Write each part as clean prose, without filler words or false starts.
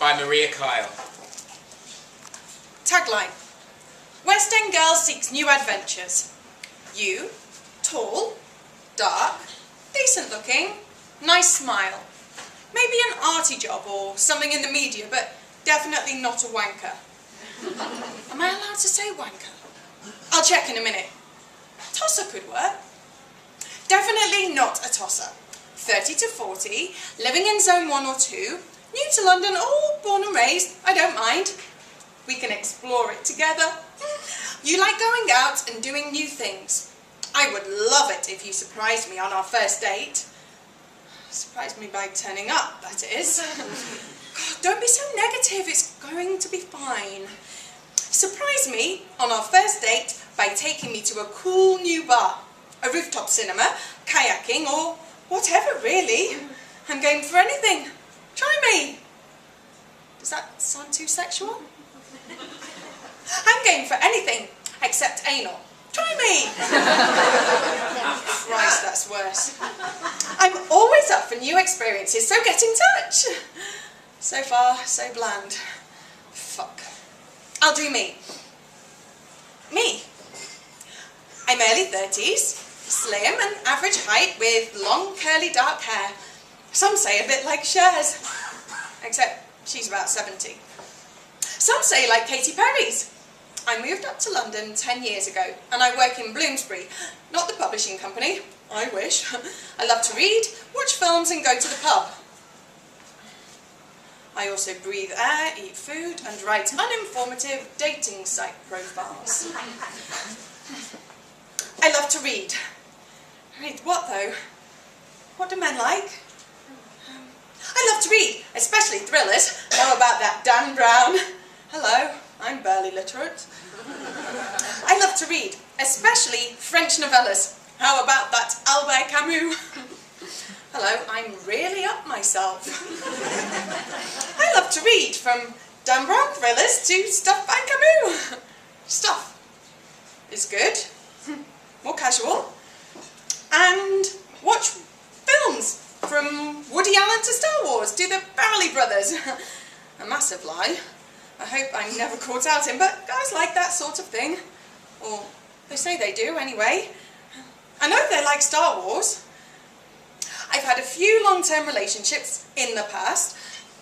by Maria Kyle. Tagline. West End girl seeks new adventures. You, tall, dark, decent looking, nice smile. Maybe an arty job or something in the media, but definitely not a wanker. Am I allowed to say wanker? I'll check in a minute. Tosser could work. Definitely not a tosser. 30 to 40, living in zone 1 or 2, new to London or born and raised, I don't mind. We can explore it together. You like going out and doing new things. I would love it if you surprised me on our first date. Surprised me by turning up, that is. God, don't be so negative, it's going to be fine. Surprise me on our first date by taking me to a cool new bar, a rooftop cinema, kayaking, or whatever really. I'm game for anything. Try me. Does that sound too sexual? I'm game for anything except anal. Try me. Christ, that's worse. I'm always up for new experiences, so get in touch. So far, so bland. Fuck. I'll do me. Me. I'm early 30s, slim and average height with long curly dark hair. Some say a bit like Cher's, except she's about 70. Some say like Katy Perry's. I moved up to London 10 years ago and I work in Bloomsbury, not the publishing company. I wish. I love to read, watch films and go to the pub. I also breathe air, eat food and write uninformative dating site profiles. I love to read. Read what though? What do men like? I love to read, especially thrillers. How about that Dan Brown? Hello, I'm barely literate. I love to read, especially French novellas. How about that Albert Camus? Hello, I'm really up myself. I love to read, from Dan Brown thrillers to stuff by Camus. Stuff is good, more casual, and watch films, from Woody Allen to Star Wars to the Farrelly Brothers. A massive lie. I hope I'm never caught out in, but guys like that sort of thing. Or they say they do anyway. I know they like Star Wars. I've had a few long-term relationships in the past,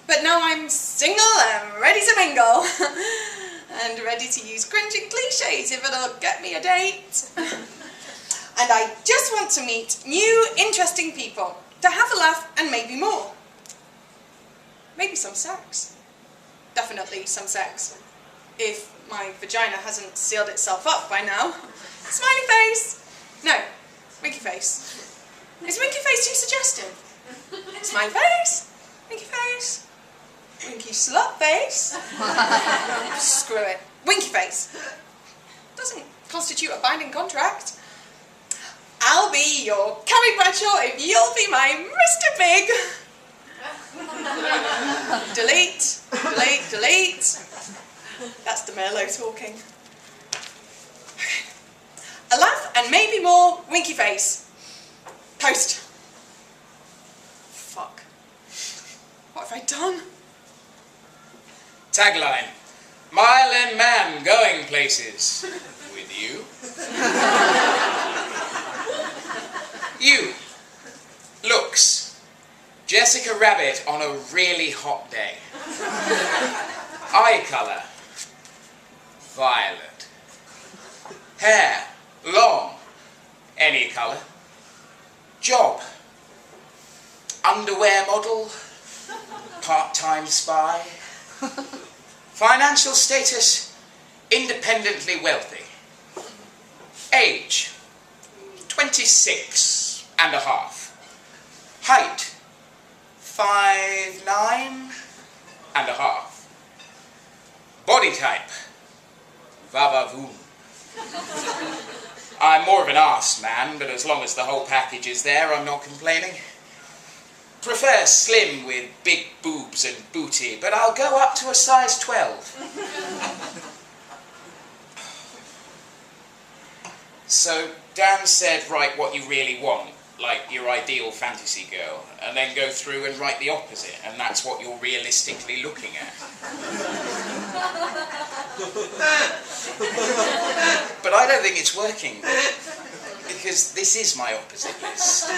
but now I'm single and ready to mingle. And ready to use cringing cliches if it'll get me a date. And I just want to meet new, interesting people, to have a laugh and maybe more. Maybe some sex. Definitely some sex. If my vagina hasn't sealed itself up by now. Smiley face! No, winky face. Is winky face too suggestive? Smiley face, winky slut face. Screw it. Winky face. Doesn't constitute a binding contract. I'll be your Carrie Bradshaw if you'll be my Mr. Big. Delete, delete, delete. That's the Merlot talking. Okay. A laugh and maybe more, winky face. Post. Fuck. What have I done? Tagline. Mile and man going places. With you. You. Looks. Jessica Rabbit on a really hot day. Eye colour. Violet. Hair. Long. Any colour. Job. Underwear model. Part-time spy. Financial status. Independently wealthy. Age. 26 and a half. Height. 5'9" and a half. Body type. Va-va-voom. I'm more of an arse man, but as long as the whole package is there, I'm not complaining. Prefer slim with big boobs and booty, but I'll go up to a size 12. So Dan said, write what you really want. like your ideal fantasy girl, and then go through and write the opposite, and that's what you're realistically looking at. But I don't think it's working, because this is my opposite list.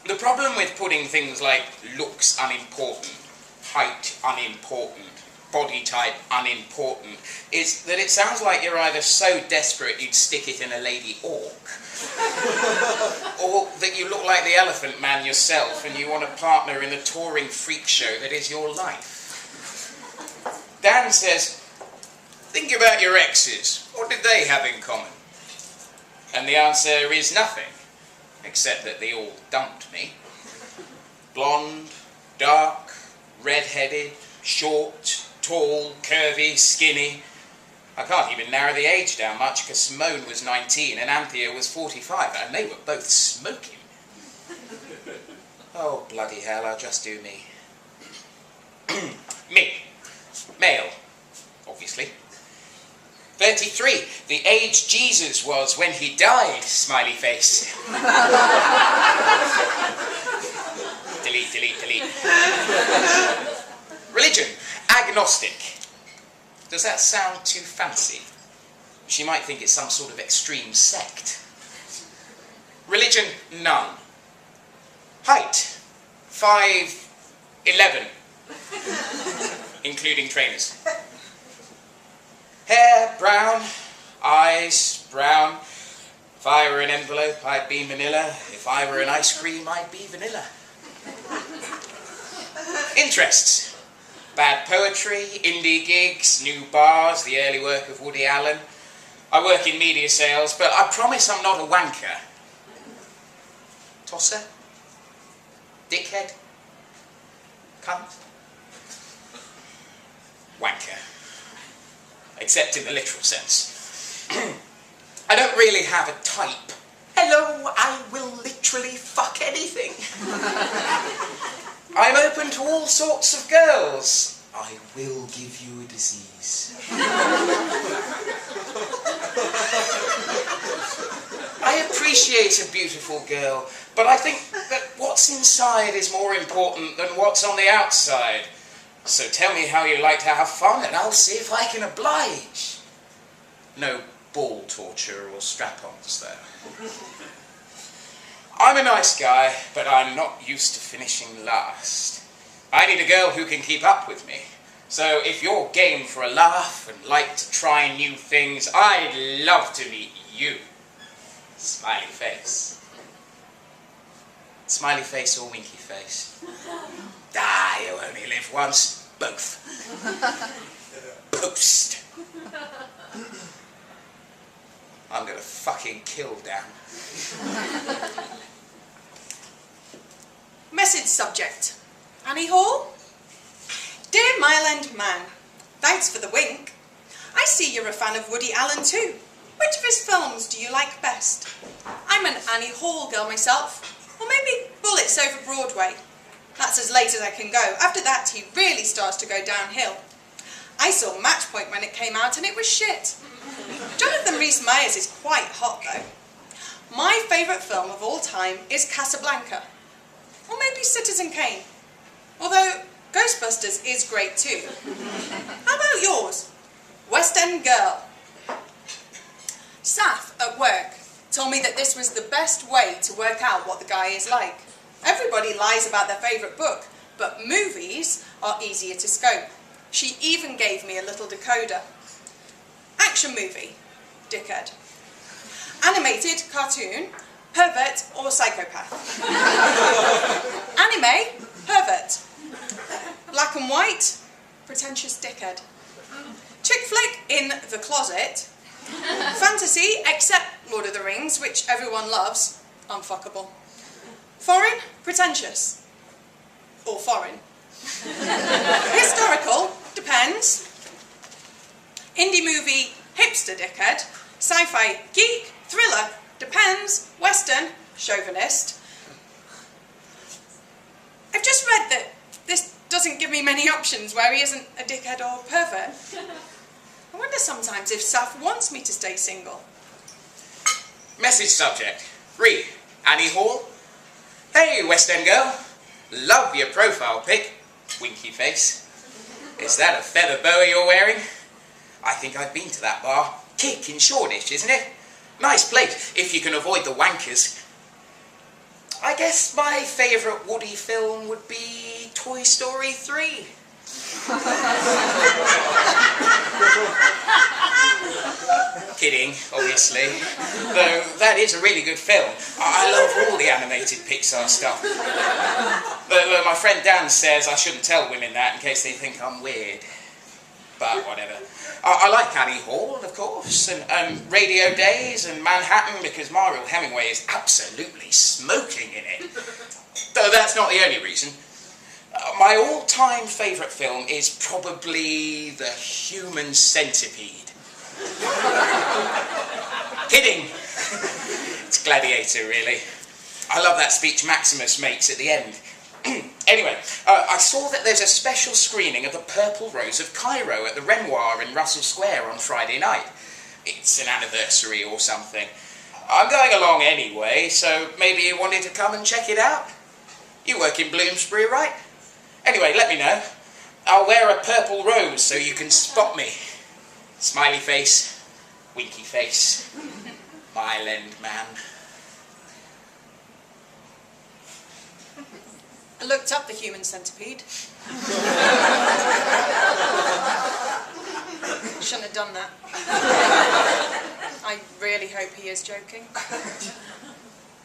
The problem with putting things like looks unimportant, height unimportant, body type unimportant, is that it sounds like you're either so desperate you'd stick it in a lady orc, or that you look like the Elephant Man yourself and you want a partner in the touring freak show that is your life. Dan says, think about your exes. What did they have in common? And the answer is nothing, except that they all dumped me. Blonde, dark, red-headed, short, tall, curvy, skinny. I can't even narrow the age down much, because Simone was 19 and Anthea was 45, and they were both smoking. Oh, bloody hell, I'll just do me. Me. Male, obviously. 33, the age Jesus was when he died, smiley face. Delete, delete, delete. Religion, agnostic. Does that sound too fancy? She might think it's some sort of extreme sect. Religion, none. Height, 5'11", including trainers. Hair, brown. Eyes, brown. If I were an envelope, I'd be manila. If I were an ice cream, I'd be vanilla. Interests. Bad poetry, indie gigs, new bars, the early work of Woody Allen. I work in media sales, but I promise I'm not a wanker. Tosser? Dickhead? Cunt? Wanker. Except in the literal sense. I don't really have a type. Hello, I will literally fuck anything. I'm open to all sorts of girls. I will give you a disease. I appreciate a beautiful girl, but I think that what's inside is more important than what's on the outside. So tell me how you like to have fun and I'll see if I can oblige. No ball torture or strap-ons, though. I'm a nice guy, but I'm not used to finishing last. I need a girl who can keep up with me. So if you're game for a laugh and like to try new things, I'd love to meet you. Smiley face. Smiley face or winky face? Ah, you only live once. Both. Post. I'm gonna fucking kill Dan. Message subject. Annie Hall? Dear Myland Man, thanks for the wink. I see you're a fan of Woody Allen too. Which of his films do you like best? I'm an Annie Hall girl myself. Or maybe Bullets over Broadway. That's as late as I can go. After that, he really starts to go downhill. I saw Match Point when it came out and it was shit. Jonathan Rhys-Meyers is quite hot though. My favourite film of all time is Casablanca. Or maybe Citizen Kane. Although Ghostbusters is great too. How about yours? West End Girl. Saf at work told me that this was the best way to work out what the guy is like. Everybody lies about their favourite book, but movies are easier to scope. She even gave me a little decoder. Action movie, dickhead. Animated cartoon, pervert or psychopath. Anime, pervert. Black and white, pretentious dickhead. Chick flick, in the closet. Fantasy, except Lord of the Rings, which everyone loves, unfuckable. Foreign, pretentious. Or foreign. Historical, depends. Indie movie, hipster dickhead. Sci-fi, geek. Thriller, depends. Western, chauvinist. I've just read that this doesn't give me many options where he isn't a dickhead or pervert. I wonder sometimes if Saf wants me to stay single. Message subject. Re. Annie Hall? Hey, West End girl. Love your profile pic. Winky face. Is that a feather boa you're wearing? I think I've been to that bar. Kick in Shoreditch, isn't it? Nice place, if you can avoid the wankers. I guess my favourite Woody film would be Toy Story 3. Kidding, obviously. Though that is a really good film. I love all the animated Pixar stuff. Though my friend Dan says I shouldn't tell women that in case they think I'm weird. But whatever. I like Annie Hall, of course, and Radio Days and Manhattan because Mariel Hemingway is absolutely smoking in it. Though that's not the only reason. My all-time favourite film is probably The Human Centipede. Kidding. It's Gladiator, really. I love that speech Maximus makes at the end. Anyway, I saw that there's a special screening of The Purple Rose of Cairo at the Renoir in Russell Square on Friday night. It's an anniversary or something. I'm going along anyway, so maybe you wanted to come and check it out? You work in Bloomsbury, right? Anyway, let me know. I'll wear a purple rose so you can spot me. Smiley face, winky face, Mile End man. I looked up The Human Centipede. Shouldn't have done that. I really hope he is joking.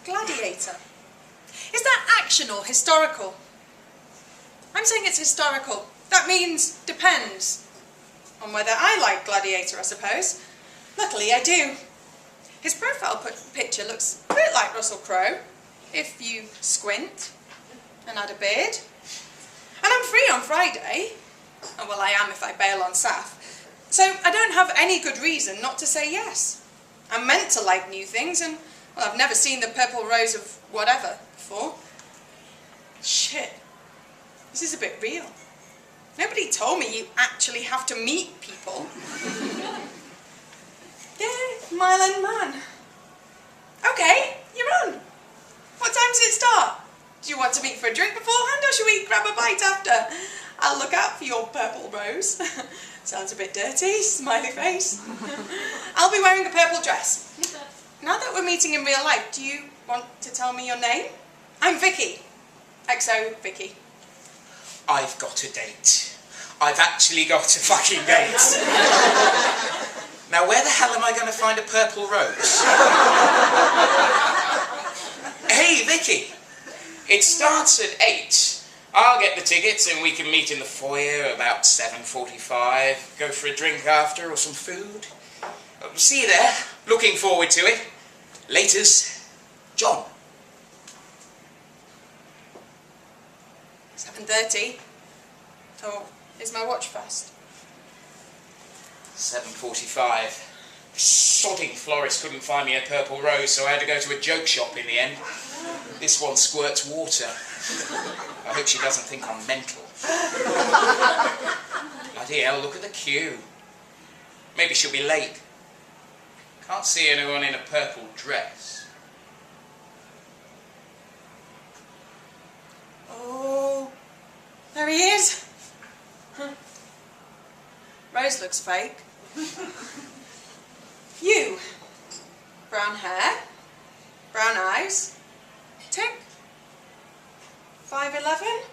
Gladiator. Is that action or historical? I'm saying it's historical. That means depends on whether I like Gladiator, I suppose. Luckily, I do. His profile picture looks a bit like Russell Crowe, if you squint and add a beard. And I'm free on Friday. Oh, well, I am if I bail on Saf. So I don't have any good reason not to say yes. I'm meant to like new things, and, well, I've never seen The Purple Rose of whatever before. Shit. This is a bit real. Nobody told me you actually have to meet people. Yeah, Mile End man. Okay, you're on. What time does it start? Do you want to meet for a drink beforehand, or should we grab a bite after? I'll look out for your purple rose. Sounds a bit dirty, smiley face. I'll be wearing a purple dress. Now that we're meeting in real life, do you want to tell me your name? I'm Vicky. XO Vicky. I've got a date. I've actually got a fucking date. Now, where the hell am I going to find a purple rose? Hey, Vicky. It starts at 8. I'll get the tickets and we can meet in the foyer about 7:45. Go for a drink after or some food. See you there. Looking forward to it. Laters. John. 7:30. Oh, is my watch fast? 7:45. Sodding florist couldn't find me a purple rose, so I had to go to a joke shop in the end. This one squirts water. I hope she doesn't think I'm mental. Bloody hell, look at the queue. Maybe she'll be late. Can't see anyone in a purple dress. Oh, there he is. Rose looks fake. You. Brown hair, brown eyes, tick. 5'11".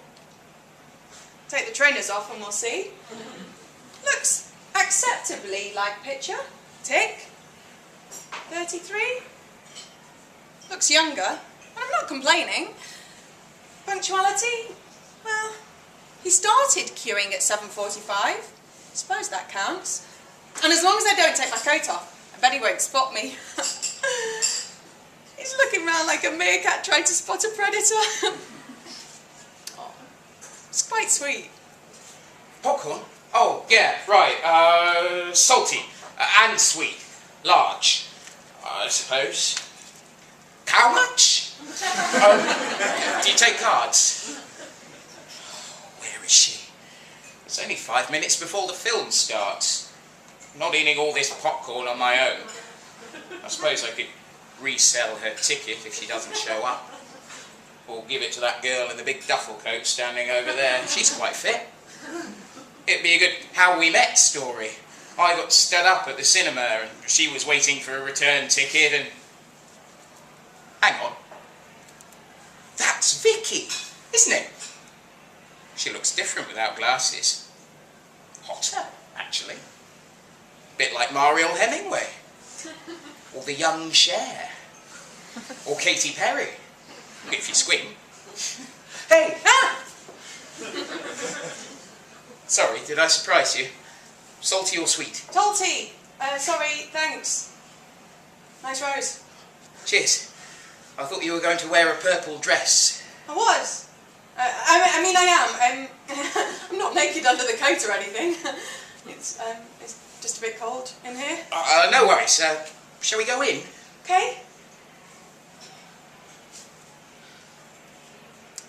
Take the trainers off and we'll see. Looks acceptably like picture. Tick. 33. Looks younger, and I'm not complaining. Punctuality? Well, he started queuing at 7:45. Suppose that counts. And as long as I don't take my coat off, I bet he won't spot me. He's looking round like a meerkat trying to spot a predator. Oh, it's quite sweet. Popcorn? Oh, yeah, right. Salty. And sweet. Large. I suppose. How much? Do you take cards? Where is she? It's only 5 minutes before the film starts. I'm not eating all this popcorn on my own. I suppose I could resell her ticket if she doesn't show up. Or give it to that girl in the big duffel coat standing over there. She's quite fit. It'd be a good how we met story. I got stood up at the cinema and she was waiting for a return ticket and... Hang on. That's Vicky, isn't it? She looks different without glasses. Hotter, actually. Bit like Mariel Hemingway. Or the young Cher. Or Katy Perry. If you squint. Hey! Ah! Sorry, did I surprise you? Salty or sweet? Salty! Sorry, thanks. Nice rose. Cheers. I thought you were going to wear a purple dress. I was. I mean, I am. I'm not naked under the coat or anything. It's just a bit cold in here. No worries. Shall we go in? Okay.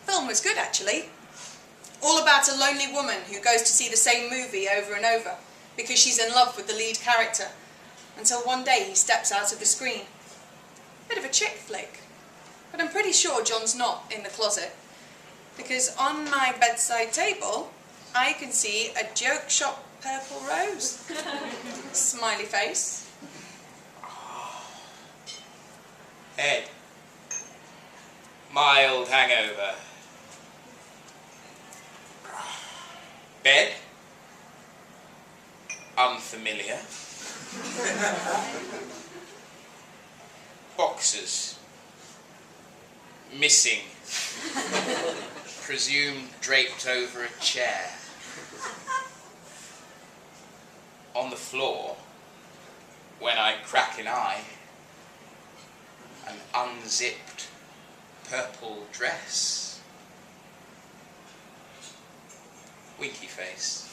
Film was good, actually. All about a lonely woman who goes to see the same movie over and over because she's in love with the lead character until one day he steps out of the screen. Bit of a chick flick, but I'm pretty sure John's not in the closet because on my bedside table I can see a joke shop purple rose. Smiley face. Head. Mild hangover. Bed. Unfamiliar. Boxes. Missing. Presumed draped over a chair. On the floor, when I crack an eye, an unzipped purple dress. Winky face.